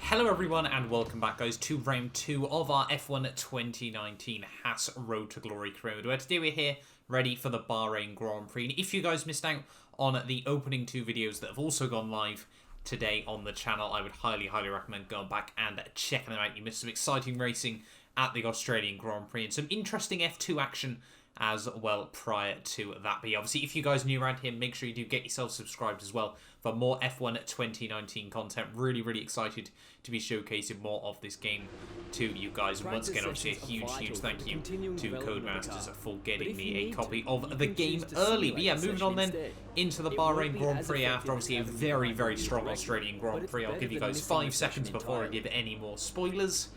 Hello everyone and welcome back guys to round 2 of our F1 2019 HAAS Road to Glory career mode, where today we're here ready for the Bahrain Grand Prix. And if you guys missed out on the opening 2 videos that have also gone live today on the channel, I would highly recommend going back and checking them out. You missed some exciting racing at the Australian Grand Prix and some interesting F2 action as well prior to that. But obviously, if you guys are new around here, make sure you do get yourself subscribed as well for more F1 2019 content. Really excited to be showcasing more of this game to you guys. And once again, obviously, a huge thank you to Codemasters for getting me a copy of the game early. But yeah, moving on then into the Bahrain Grand Prix after obviously a very strong Australian Grand Prix. I'll give you guys 5 seconds before I give any more spoilers.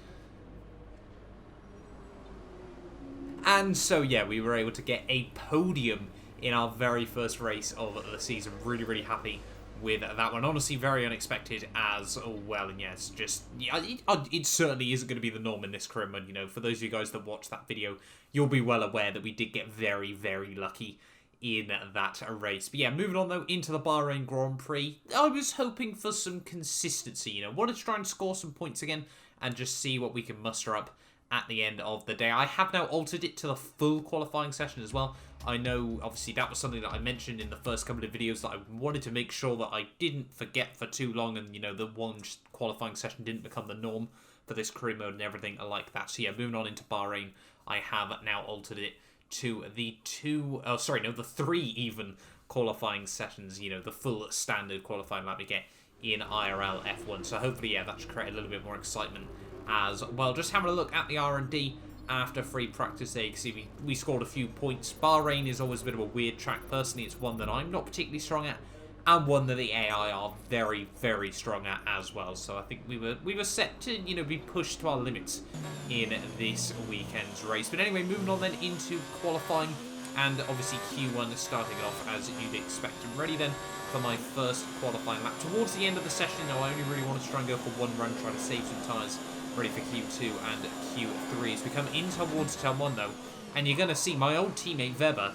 And so, yeah, we were able to get a podium in our very first race of the season. Really happy with that one. Honestly, very unexpected as well. And yeah, it's just, it certainly isn't going to be the norm in this career mode. You know, for those of you guys that watched that video, you'll be well aware that we did get very lucky in that race. But yeah, moving on though into the Bahrain Grand Prix, I was hoping for some consistency. You know, wanted to try and score some points again and just see what we can muster up at the end of the day. I have now altered it to the full qualifying session as well. I know, obviously, that was something that I mentioned in the first couple of videos that I wanted to make sure that I didn't forget for too long, and, you know, the one qualifying session didn't become the norm for this career mode and everything like that. So yeah, moving on into Bahrain, I have now altered it to the 3 even qualifying sessions, you know, the full standard qualifying like we get in IRL F1. So hopefully, yeah, that should create a little bit more excitement as well. Just having a look at the R&D after free practice there, you can see we scored a few points. Bahrain is always a bit of a weird track. Personally, it's one that I'm not particularly strong at, and one that the AI are very strong at as well. So I think we were set to, you know, be pushed to our limits in this weekend's race. But anyway, moving on then into qualifying, and obviously Q1 starting off as you'd expect. I'm ready then for my first qualifying lap. Towards the end of the session, though, I only really wanted to try and go for one run, try to save some tyres, ready for Q2 and Q3. As we come in towards turn 1, though, and you're going to see my old teammate Weber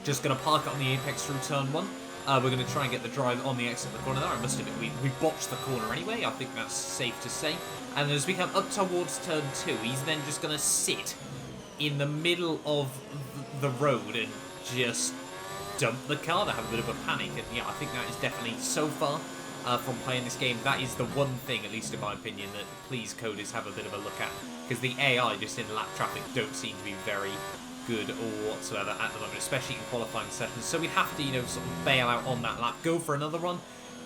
just going to park it on the apex through turn 1. We're going to try and get the drive on the exit of the corner there. I must admit, we botched the corner anyway. I think that's safe to say. And as we come up towards turn 2, he's then just going to sit in the middle of the road and just dump the car. They have a bit of a panic. And yeah, I think that is definitely, so far, from playing this game, that is the one thing, at least in my opinion, that please coders have a bit of a look at, because the AI just in lap traffic don't seem to be very good or whatsoever at the moment, especially in qualifying sessions. So we have to, you know, sort of bail out on that lap, go for another one,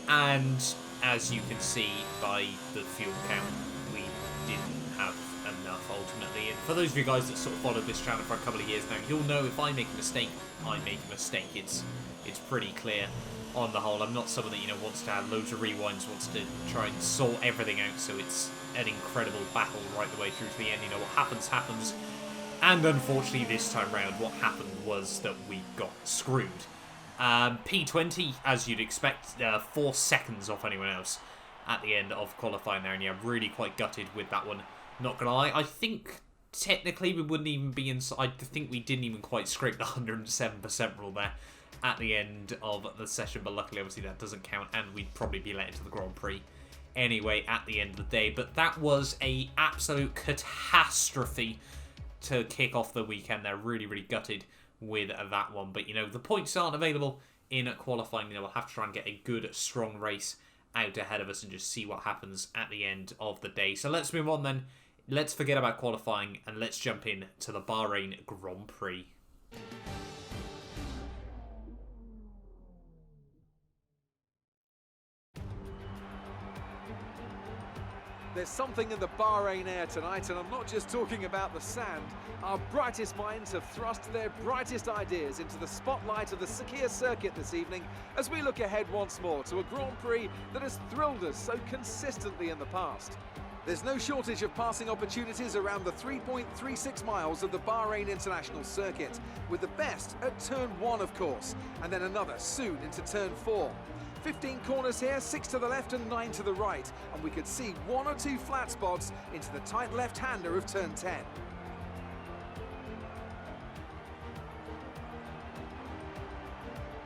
and as you can see by the fuel count, we didn't have enough ultimately. And for those of you guys that sort of followed this channel for a couple of years now, you'll know if I make a mistake, I make a mistake. It's pretty clear. On the whole, I'm not someone that, you know, wants to have loads of rewinds, wants to try and sort everything out, so it's an incredible battle right the way through to the end. You know, what happens. And unfortunately, this time round, what happened was that we got screwed. P20, as you'd expect, 4 seconds off anyone else at the end of qualifying there, and yeah, really quite gutted with that one. Not gonna lie, I think technically we wouldn't even be inside. I think we didn't even quite scrape the 107% rule there at the end of the session, but luckily obviously that doesn't count, and we'd probably be let into the Grand Prix anyway at the end of the day. But that was a absolute catastrophe to kick off the weekend. They're really gutted with that one, but you know, the points aren't available in qualifying. You know, we'll have to try and get a good strong race out ahead of us and just see what happens at the end of the day. So let's move on then. Let's forget about qualifying and let's jump in to the Bahrain Grand Prix. There's something in the Bahrain air tonight, and I'm not just talking about the sand. Our brightest minds have thrust their brightest ideas into the spotlight of the Capure circuit this evening as we look ahead once more to a Grand Prix that has thrilled us so consistently in the past. There's no shortage of passing opportunities around the 3.36 miles of the Bahrain International Circuit, with the best at turn 1, of course, and then another soon into turn 4. 15 corners here, 6 to the left and 9 to the right, and we could see 1 or 2 flat spots into the tight left-hander of turn 10.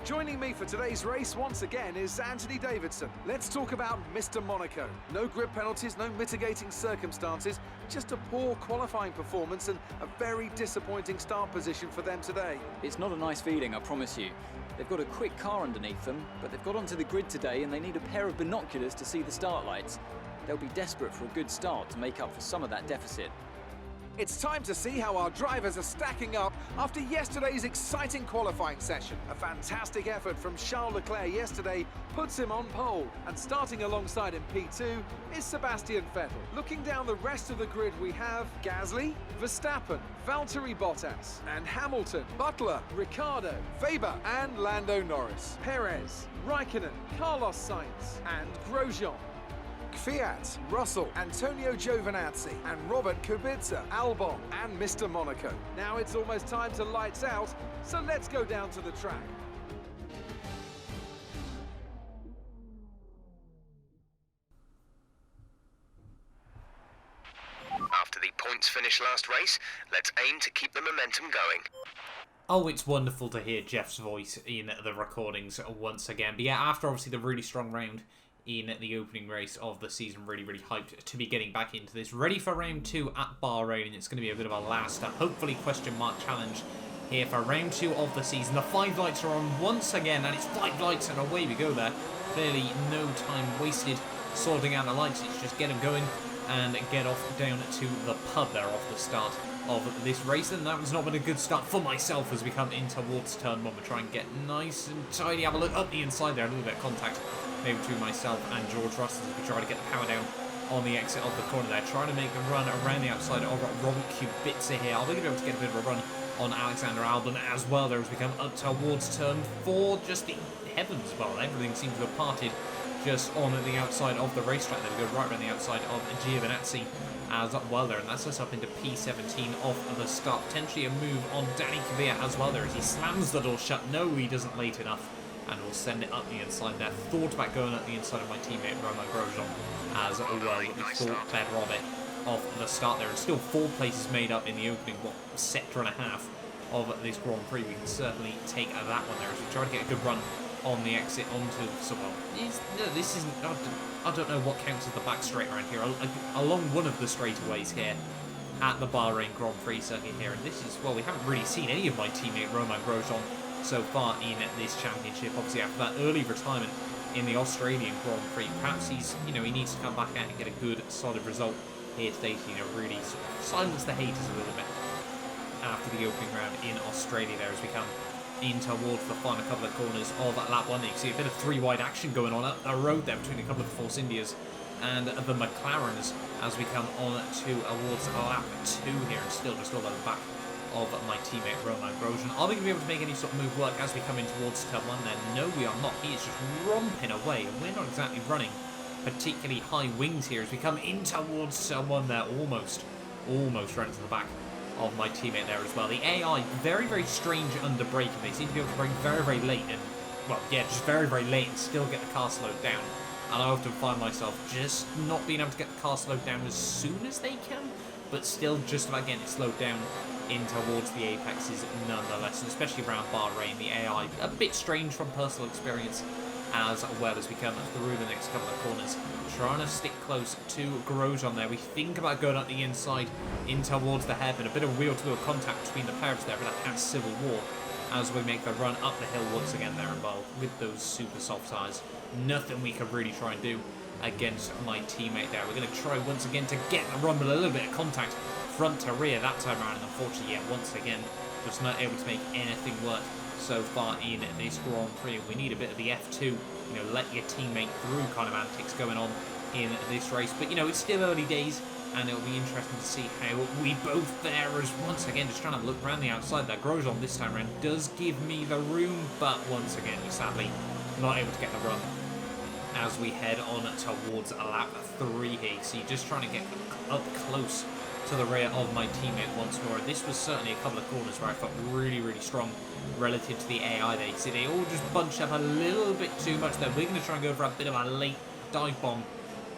Joining me for today's race once again is Anthony Davidson. Let's talk about Mr. Monaco. No grid penalties, no mitigating circumstances, just a poor qualifying performance and a very disappointing start position for them today. It's not a nice feeling, I promise you. They've got a quick car underneath them, but they've got onto the grid today and they need a pair of binoculars to see the start lights. They'll be desperate for a good start to make up for some of that deficit. It's time to see how our drivers are stacking up after yesterday's exciting qualifying session. A fantastic effort from Charles Leclerc yesterday puts him on pole, and starting alongside in P2 is Sebastian Vettel. Looking down the rest of the grid, we have Gasly, Verstappen, Valtteri Bottas and Hamilton, Butler, Ricciardo, Weber and Lando Norris, Perez, Raikkonen, Carlos Sainz and Grosjean. Fiat, Russell, Antonio Giovinazzi and Robert Kubica, Albon and Mr. Monaco. Now it's almost time to lights out, so let's go down to the track. After the points finish last race, let's aim to keep the momentum going. Oh, it's wonderful to hear Jeff's voice in the recordings once again. But yeah, after obviously the really strong round in the opening race of the season, really hyped to be getting back into this, ready for round 2 at Bahrain, and it's going to be a bit of a last, hopefully question mark challenge here for round 2 of the season. The 5 lights are on once again, and it's 5 lights and away we go there. Clearly no time wasted sorting out the lights, it's just get them going and get off down to the pub there off the start of this race. And that was not been a good start for myself as we come in towards turn 1. We're trying to get nice and tidy, have a look up the inside there, a little bit of contact maybe between myself and George Russell as we try to get the power down on the exit of the corner there, trying to make a run around the outside of Robert Kubica here. I'll be able to get a bit of a run on Alexander Albon as well there as we come up towards turn 4. Just the heavens, well, everything seems to have parted just on the outside of the racetrack there. We go right around the outside of Giovinazzi as well there, and that's us up into P17 off the start. Potentially a move on Danny Capure as well there as he slams the door shut. No, he doesn't late enough, and we'll send it up the inside there. Thought about going up the inside of my teammate Romain Grosjean as well, but we thought better of it off the start there. And still 4 places made up in the opening, sector and a half of this Grand Prix. We can certainly take that one there as we try to get a good run on the exit onto someone. This isn't, I don't know what counts as the back straight around here. Along one of the straightaways here at the Bahrain Grand Prix circuit here, and this is, well, we haven't really seen any of my teammate Romain Grosjean so far in this championship. Obviously after that early retirement in the Australian Grand Prix, perhaps he's, he needs to come back out and get a good solid result here today to, really sort of silence the haters a little bit after the opening round in Australia there as we come in towards the final couple of corners of lap 1. You can see a bit of 3 wide action going on up the road there between a couple of the Force Indias and the Mclarens as we come on towards lap 2 here, and still just all over the back of my teammate Romain Grosjean. Are we going to be able to make any sort of move work as we come in towards turn 1 then? No, we are not. He is just romping away, and we're not exactly running particularly high wings here as we come in towards turn 1 there. Almost run to the back of my teammate there as well. The AI, very strange under braking. They seem to be able to brake very late and, well, yeah, just very late and still get the car slowed down. And I often find myself just not being able to get the car slowed down as soon as they can, but still just about getting it slowed down in towards the apexes nonetheless, and especially around Bahrain, the AI, a bit strange from personal experience as well as we come through the next couple of corners. Trying to stick close to Grosjean there. We think about going up the inside in towards the hairpin. A bit of wheel-to-wheel contact between the pairs there, but a HAAS civil war as we make the run up the hill once again there involved with those super soft tyres. Nothing we can really try and do against my teammate there. We're going to try once again to get the run with a little bit of contact front to rear that time around, and unfortunately, yeah, once again, just not able to make anything work so far in this Grand Prix. We need a bit of the F2, let your teammate through kind of antics going on in this race. But, it's still early days, and it'll be interesting to see how we both fare as once again, just trying to look around the outside there. Grosjean this time around does give me the room, but once again, we're sadly not able to get the run as we head on towards lap 3 here. So you're just trying to get up close to the rear of my teammate once more. This was certainly a couple of corners where I felt really strong relative to the AI there. You see they all just bunched up a little bit too much there. We're going to try and go for a bit of a late dive bomb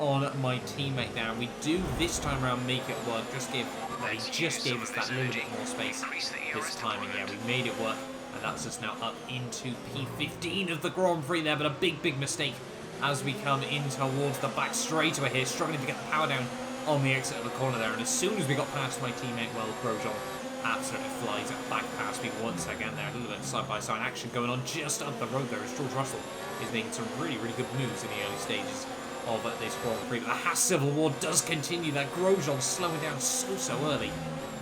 on my teammate there, and we do this time around make it work. They just gave us that little bit more space this time, and yeah, we made it work, And that's us now up into P15 of the Grand Prix there, but a big mistake as we come in towards the back straightaway here, struggling to get the power down on the exit of the corner there. And as soon as we got past my teammate, well, Grosjean absolutely flies back past me once again there. A little bit of side-by-side action going on just up the road there as George Russell is making some really good moves in the early stages of this Grand Prix. But the Haas Civil War does continue there. Grosjean slowing down so early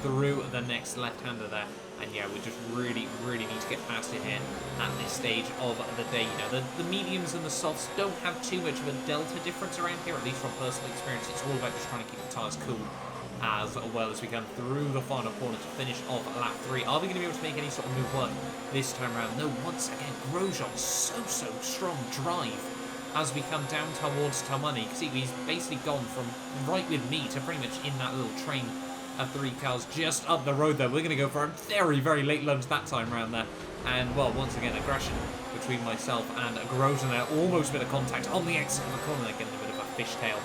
through the next left-hander there. And yeah, we just really need to get past it here at this stage of the day. You know, the mediums and the softs don't have too much of a delta difference around here, at least from personal experience. It's all about just trying to keep the tyres cool as well as we come through the final corner to finish off lap 3. Are we going to be able to make any sort of move work this time around? No, once again, Grosjean, so strong drive as we come down towards turn 1. You can see he's basically gone from right with me to pretty much in that little train of 3 cars just up the road there. We're going to go for a very late lunge that time around there. And, well, once again, aggression between myself and Grosjean there. Almost a bit of contact on the exit of the corner. They're getting a bit of a fishtail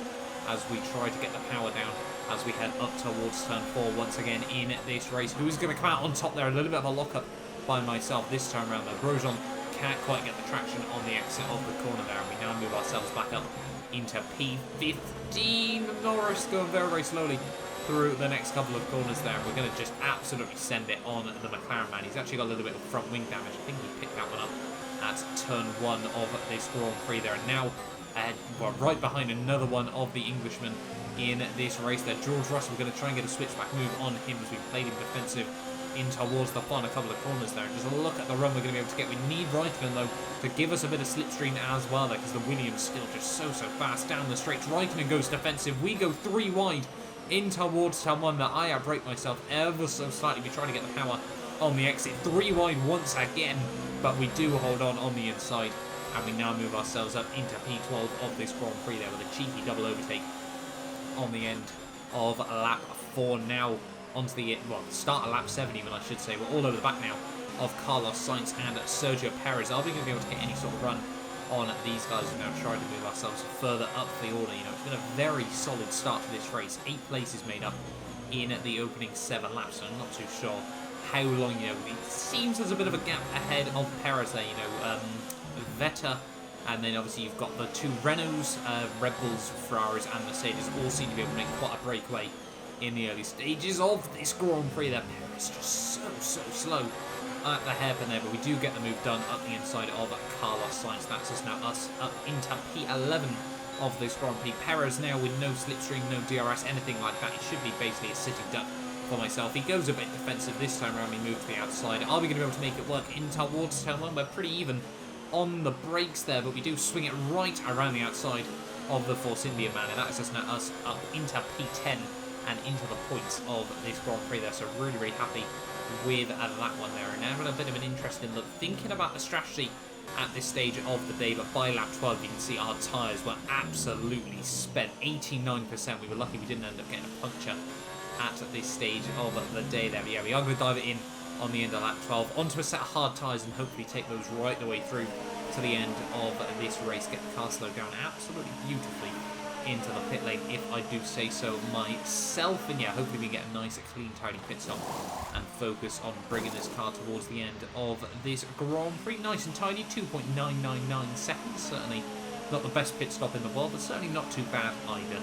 as we try to get the power down as we head up towards turn 4 once again in this race. Who's going to come out on top there? A little bit of a lockup by myself this time around though. Grosjean can't quite get the traction on the exit of the corner there. And we now move ourselves back up into P15. Norris going very slowly through the next couple of corners there. We're going to just absolutely send it on the Mclaren man. He's actually got a little bit of front wing damage. I think he picked that one up at turn 1 of this Grand Prix there. And now, well, right behind another one of the Englishmen in this race there. George Russell, we're going to try and get a switchback move on him as we played him defensive in towards the final couple of corners there. Just look at the run we're going to be able to get. We need Raikkonen though to give us a bit of slipstream as well there, because the Williams still just so fast down the straight. Raikkonen goes defensive. We go 3 wide in towards turn 1 that I outbrake myself ever so slightly. We're trying to get the power on the exit. 3 wide once again, but we do hold on the inside. And we now move ourselves up into P12 of this Grand Prix there with a cheeky double overtake on the end of lap 4 now onto the, well, start of lap 7 even I should say. We're all over the back now of Carlos Sainz and Sergio Perez. Are we going to be able to get any sort of run on these guys and now try to move ourselves further up the order? You know, it's been a very solid start to this race. 8 places made up in the opening 7 laps, so I'm not too sure how long, you know, it seems there's a bit of a gap ahead of Perez there, you know, Vettel, and then obviously you've got the 2 Renaults, Red Bulls, Ferraris and Mercedes all seem to be able to make quite a breakaway in the early stages of this Grand Prix there. Perez just so slow at the hairpin there, but we do get the move done up the inside of Carlos Sainz. That's us now up into P11 of this Grand Prix. Perez now with no slipstream, no DRS, anything like that. It should be basically a sitting duck for myself. He goes a bit defensive this time around. We move to the outside. Are we going to be able to make it work in towards turn 1? We're pretty even on the brakes there, but we do swing it right around the outside of the Force India man, and that is just now us up into P10 and into the points of this Grand Prix there. So really happy with that one there. And now having a bit of an interesting look, thinking about the strategy at this stage of the day, but by lap 12 you can see our tyres were absolutely spent. 89%. We were lucky we didn't end up getting a puncture at this stage of the day there. But yeah, we are going to dive it in on the end of lap 12 onto a set of hard tyres and hopefully take those right the way through to the end of this race. Get the car slowed down absolutely beautifully into the pit lane, if I do say so myself. And yeah, hopefully we get a nice, clean, tidy pit stop and focus on bringing this car towards the end of this Grand Prix. Nice and tidy, 2.999 seconds. Certainly not the best pit stop in the world, but certainly not too bad either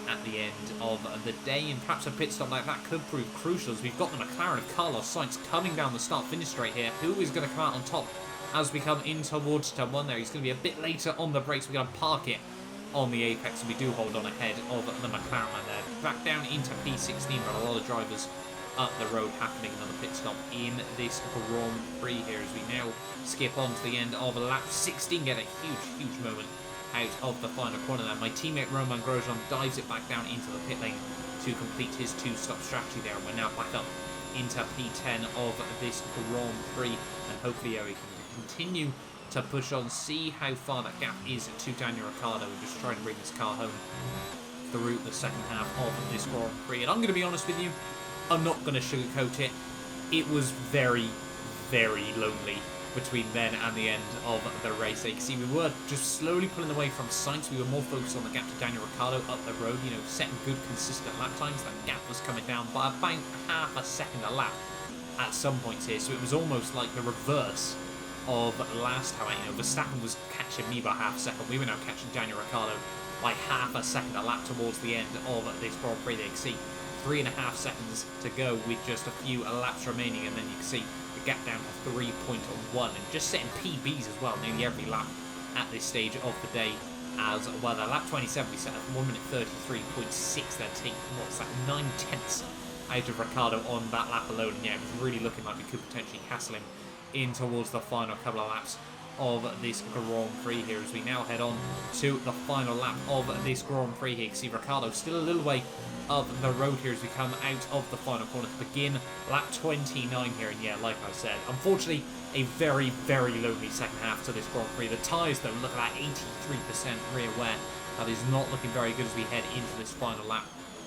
at the end of the day. And perhaps a pit stop like that could prove crucial, as we've got the Mclaren of Carlos Sainz coming down the start-finish straight here. Who is going to come out on top as we come in towards turn 1 there? He's going to be a bit later on the brakes. We're going to park it on the apex, and we do hold on ahead of the Mclaren man there. Back down into P16, but a lot of drivers up the road happening. Another pit stop in this Grand Prix here as we now skip on to the end of lap 16. Get a huge moment out of the final corner there. My teammate Romain Grosjean dives it back down into the pit lane to complete his 2-stop strategy there. And we're now back up into P10 of this Grand Prix, and hopefully we can continue to push on, see how far that gap is to Daniel Ricciardo. We're just trying to bring this car home through the second half of this Grand Prix. And I'm going to be honest with you, I'm not going to sugarcoat it. It was very lonely between then and the end of the race. You can see we were just slowly pulling away from Sainz. We were more focused on the gap to Daniel Ricciardo up the road, setting good consistent lap times. That gap was coming down by about half a second a lap at some points here, so it was almost like the reverse of last time. You know, Verstappen was catching me by half a second. We were now catching Daniel Ricciardo by half a second a lap towards the end of this Grand Prix. There you can see 3.5 seconds to go with just a few laps remaining, and then you can see the gap down to 3.1, and just setting PBs as well nearly every lap at this stage of the day as well. At lap 27 we set at 1 minute 33.6, then take, what's that, 9/10 out of Ricciardo on that lap alone. And yeah, it was really looking like we could potentially hassle him in towards the final couple of laps of this Grand Prix here, as we now head on to the final lap of this Grand Prix here. You can see Ricciardo still a little way up the road here as we come out of the final corner to begin lap 29 here. And yeah, like I said, unfortunately a very, very lonely second half to this Grand Prix. The tyres though, look at that 83% rear wear. That is not looking very good as we head into this final lap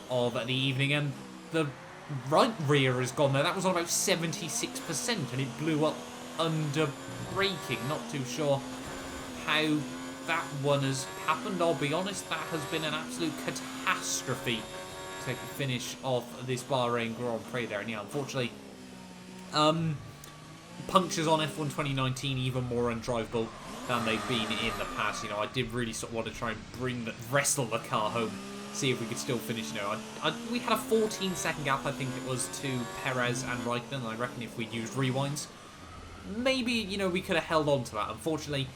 of the evening, and the right rear has gone there. That was on about 76% and it blew up under braking. Not too sure how that one has happened. I'll be honest, that has been an absolute catastrophe to finish off this Bahrain Grand Prix there. And yeah, unfortunately, punctures on F1 2019 even more undrivable than they've been in the past. You know, I did really sort of want to try and wrestle the car home, see if we could still finish. You know, we had a 14-second gap, I think it was, to Perez and Raikkonen, and I reckon if we'd used rewinds, maybe, you know, we could have held on to that. Unfortunately,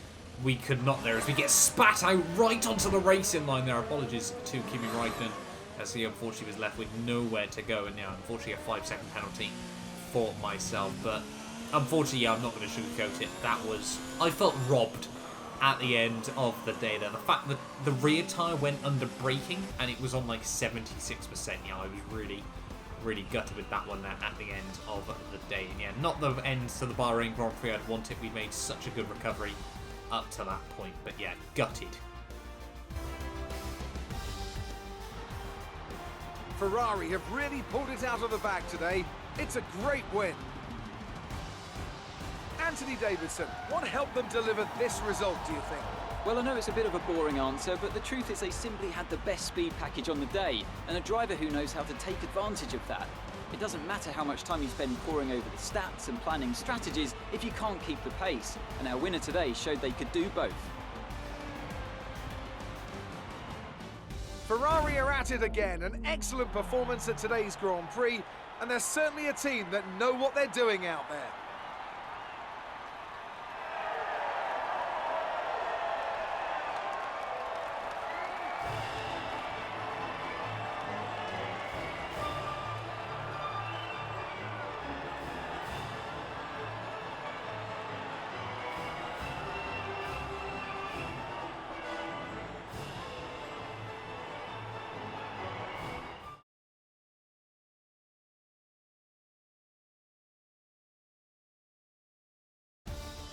we could not there, as we get spat out right onto the racing line there. Apologies to Kimi Raikkonen, as he unfortunately was left with nowhere to go, and now unfortunately a 5-second penalty for myself. But unfortunately, yeah, I'm not going to sugarcoat it. That was, I felt robbed at the end of the day there. The fact that the rear tyre went under braking and it was on like 76%, yeah, I was really gutted with that one there at the end of the day. And yeah, not the end to the Bahrain Grand Prix I'd wanted. We made such a good recovery up to that point, but yeah, gutted. Ferrari have really pulled it out of the bag today. It's a great win. Anthony Davidson, what helped them deliver this result, do you think? Well, I know it's a bit of a boring answer, but the truth is they simply had the best speed package on the day, and a driver who knows how to take advantage of that. It doesn't matter how much time you spend poring over the stats and planning strategies if you can't keep the pace, and our winner today showed they could do both. Ferrari are at it again, an excellent performance at today's Grand Prix, and they're certainly a team that know what they're doing out there.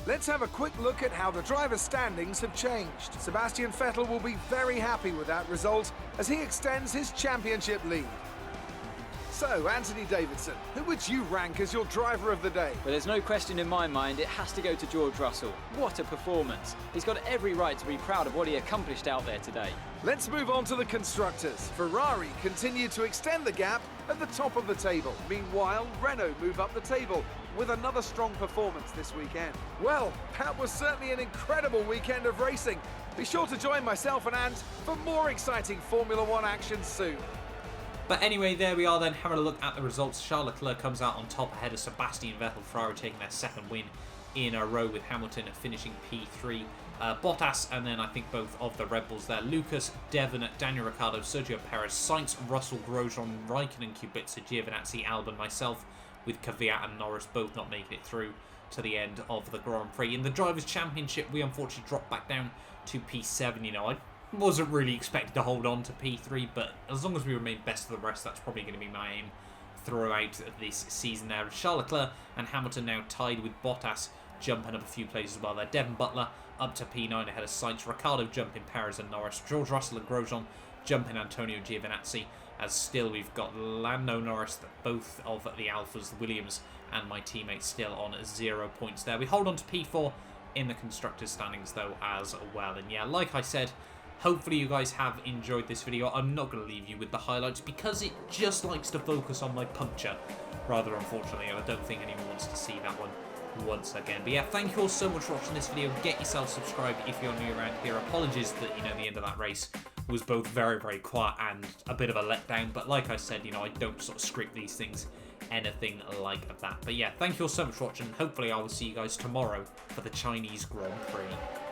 Let's have a quick look at how the driver standings have changed. Sebastian Vettel will be very happy with that result as he extends his championship lead. So, Anthony Davidson, who would you rank as your driver of the day? Well, there's no question in my mind, it has to go to George Russell. What a performance. He's got every right to be proud of what he accomplished out there today. Let's move on to the constructors. Ferrari continue to extend the gap at the top of the table. Meanwhile, Renault move up the table with another strong performance this weekend. Well, that was certainly an incredible weekend of racing. Be sure to join myself and Ant for more exciting Formula One action soon. But anyway, there we are then, having a look at the results. Charles Leclerc comes out on top ahead of Sebastian Vettel. Ferrari taking their second win in a row, with Hamilton finishing P3. Bottas, and then I think both of the Red Bulls there. Lucas, Devon, Daniel Ricciardo, Sergio Perez, Sainz, Russell, Grosjean, Raikkonen, Kubica, Giovinazzi, Albon, myself, with Kvyat and Norris both not making it through to the end of the Grand Prix. In the Drivers' Championship, we unfortunately dropped back down to P7. You know, I wasn't really expected to hold on to P3, but as long as we remain best of the rest, that's probably going to be my aim throughout this season there. Charles Leclerc and Hamilton now tied with Bottas, jumping up a few places as well there. Devon Butler up to P9 ahead of Sainz. Ricciardo jumping Perez and Norris. George Russell and Grosjean jumping Antonio Giovinazzi. As still we've got Lando Norris, both of the Alphas, the Williams, and my teammates still on 0 points there. We hold on to P4 in the constructors' standings though as well. And yeah, like I said, Hopefully you guys have enjoyed this video. I'm not going to leave you with the highlights because it just likes to focus on my puncture, rather unfortunately, and I don't think anyone wants to see that one once again. But yeah, thank you all so much for watching this video. Get yourself subscribed if you're new around here. Apologies that, the end of that race was both very, very quiet and a bit of a letdown. But like I said, I don't sort of script these things anything like that. But yeah, thank you all so much for watching. Hopefully I will see you guys tomorrow for the Chinese Grand Prix.